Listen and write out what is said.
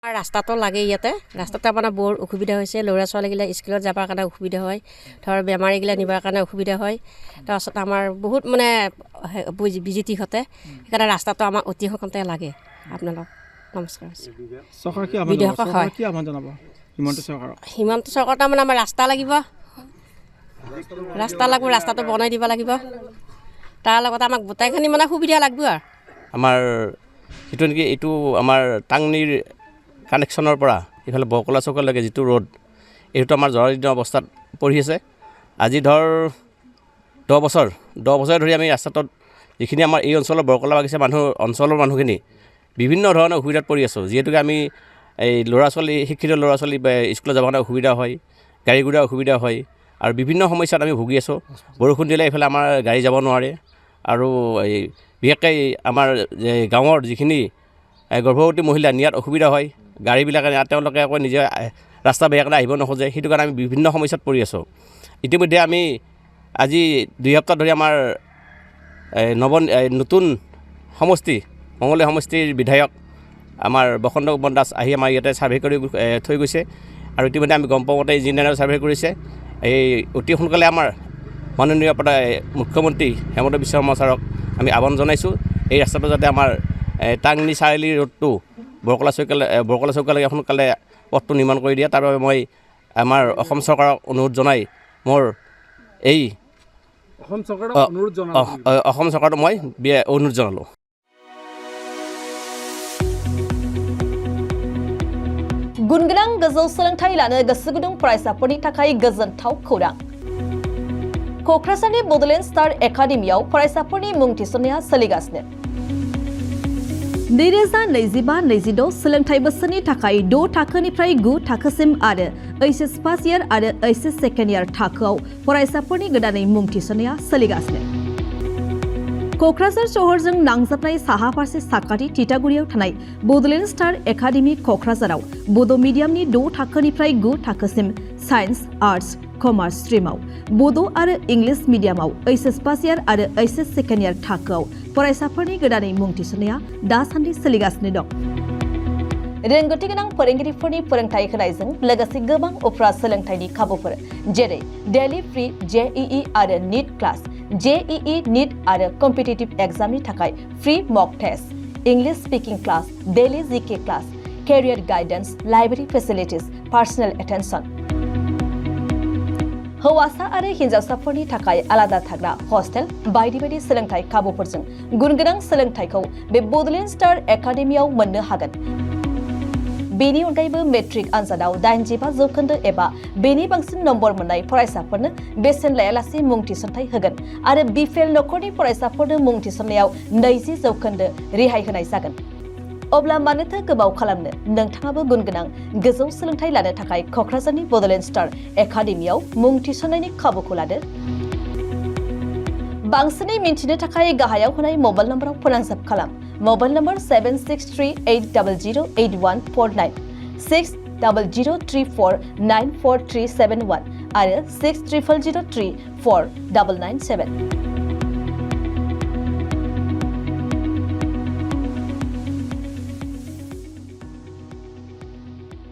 ৰাস্তাটো লাগে ইয়াতে ৰাস্তাটো মানে বৰ অসুবিধা হৈছে ল'ৰা ছোৱালীগিলা স্কুলত যাবৰ কাৰণে অসুবিধা হয় ধৰ বেমাৰীগিলা নিবৰ কাৰণে অসুবিধা হয় তাৰপাছত আমাৰ বহুত মানে বিজুতি ঘটে সেইকাৰণে ৰাস্তাটো আমাক অতি সোনকালে লাগে আপোনালোক নমস্কাৰ হিমন্ত চৰকাৰ তাৰমানে আমাৰ ৰাস্তা লাগিব ৰাস্তাটো বনাই দিব লাগিব তাৰ লগত আমাক গোটাইখিনি মানে সুবিধা লাগিব আৰু আমাৰ যিটো নেকি এইটো আমাৰ টাংনিৰ কানেকশ্যনৰ পৰা ইফালে বকলা চকলৈকে যিটো ৰোড এইটো আমাৰ জৰাজীৰ্ণ অৱস্থাত পৰি আছে আজি ধৰ 10 বছৰ ধৰি আমি ৰাস্তাটোত যিখিনি আমাৰ এই অঞ্চলৰ বৰকলা বাগিচা অঞ্চলৰ মানুহখিনি বিভিন্ন ধৰণৰ অসুবিধাত পৰি আছোঁ যিহেতুকে আমি এই শিক্ষিত ল'ৰা ছোৱালী স্কুলত যাব কাৰণে অসুবিধা হয় গাড়ী ঘোঁৰা অসুবিধা হয় আৰু বিভিন্ন সমস্যাত আমি ভুগি আছোঁ বৰষুণ দিলে এইফালে আমাৰ গাড়ী যাব নোৱাৰে আৰু এই বিশেষকৈ আমাৰ গাঁৱৰ যিখিনি গৰ্ভৱতী মহিলা নিয়াত অসুবিধা হয় গাড়ীবিলাকে তেওঁলোকে আকৌ নিজে ৰাস্তা বেয়া কাৰণে আহিব নোখোজে সেইটো কাৰণে আমি বিভিন্ন সমস্যাত পৰি আছোঁ ইতিমধ্যে আমি আজি 2 সপ্তাহ ধৰি আমাৰ নতুন সমষ্টি মঙলদৈ সমষ্টিৰ বিধায়ক আমাৰ বসন্ত কুমাৰ দাস আহি আমাৰ ইয়াতে ছাৰ্ভে কৰি থৈ গৈছে আৰু ইতিমধ্যে আমি গম পাওঁতে ইঞ্জিনিয়াৰে ছাৰ্ভে কৰিছে এই অতি সোনকালে আমাৰ মাননীয় মুখ্যমন্ত্ৰী হেমন্ত বিশ্ব শৰ্মা ছাৰক আমি আহ্বান জনাইছোঁ এই ৰাস্তাটো যাতে আমাৰ টাংনি চাৰিআলি ৰোডটো বৰকলা চৌকালৈকে সোনকালে পথটো নিৰ্মাণ কৰি দিয়ে তাৰ বাবে মই আমাৰ অসম চৰকাৰক অনুৰোধ জনাই মোৰ এই অসম চৰকাৰক মই অনুৰোধ জনালোঁ गुनगोनां गोजौ सोलोंथाइ लानो गोसो गुदुं फरायसाफोरनि थाखाय गोजोनथाव खौरां क'क्राझारनि बड'लेण्ड स्टार एकाडेमियाव फरायसाफोरनि मुं थिसननाया सोलिगासिनो 2025-26 सोलोंथाइ बोसोरनि थाखाय 6 थाखोनिफ्राय 9 थाखोसिम आरो एचएस फार्स्ट इयार आरो एचएस सेकेन्ड इयार थाखोआव फरायसाफोरनि गोदानै मुं थिसननाया सोलिगासिनो क'क्राझार शहरजों नांजाबनाय साहा फारसे साखाथि तितागुरियाव थानाय बड'लेण्ड स्टार एकाडेमि क'क्राझाराव बड' मिडियामनि 6 थाखोनिफ्राय 9 थाखोसिम साइन्स आर्ट्स कमार्स स्ट्रीमाव बड' आरो इंलिश मिडियामाव एचएस फार्स्ट इयार आरो एचएस सेकेन्ड इयार थाखोआव फरायसाफोरनि गोदानै मुं थिसननाया दासान्दि सोलिगासिनो दं रोंगौथि गोनां फोरोंगिरिफोरनि फोरोंथाय होनायजों लोगोसे गोबां उफ्रा सोलोंथायनि खाबुफोर जेरै डेली फ्री जेईई आरो नीट क्लास जेईई नीट आरो कम्पिटिटिभ एग्जामनि थाखाय free mock test English speaking class daily GK class career guidance library facilities personal attention हौवासा आरो हिन्जावसाफोरनि थाखाय आलादा थाग्रा हस्टेल बायदि बायदि सोलोंथाय खाबुफोरजों गुनगोनां सोलोंथायखौ बे बड'लेण्ड स्टार एकाडेमियाव मोननो हागोन बेनि अनगायैबो मेट्रिक आनजादाव 85% एबा बेनि बांसिन नम्बर मोननाय फरायसाफोरनो बेसेन लायालासे मुं थिसनथाय होगोन आरो बिफेल नखरनि फरायसाफोरनो मुं थिसननायाव 20% रेहाय होनाय जागोन अब्ला मानोथो गोबाव खालामनो नोंथाङाबो गुनगोनां गोजौ सोलोंथाय लानो थाखाय क'क्राझारनि बड'लेण्ड स्टार एकाडेमियाव मुं थिसननायनि खाबुखौ लादो बांसिनै मिन्थिनो थाखाय गाहायाव होनाय मबाइल नम्बराव फोनांजाब खालाम मबाइल नम्बर 7638008149 6003494371 आरो 6000034997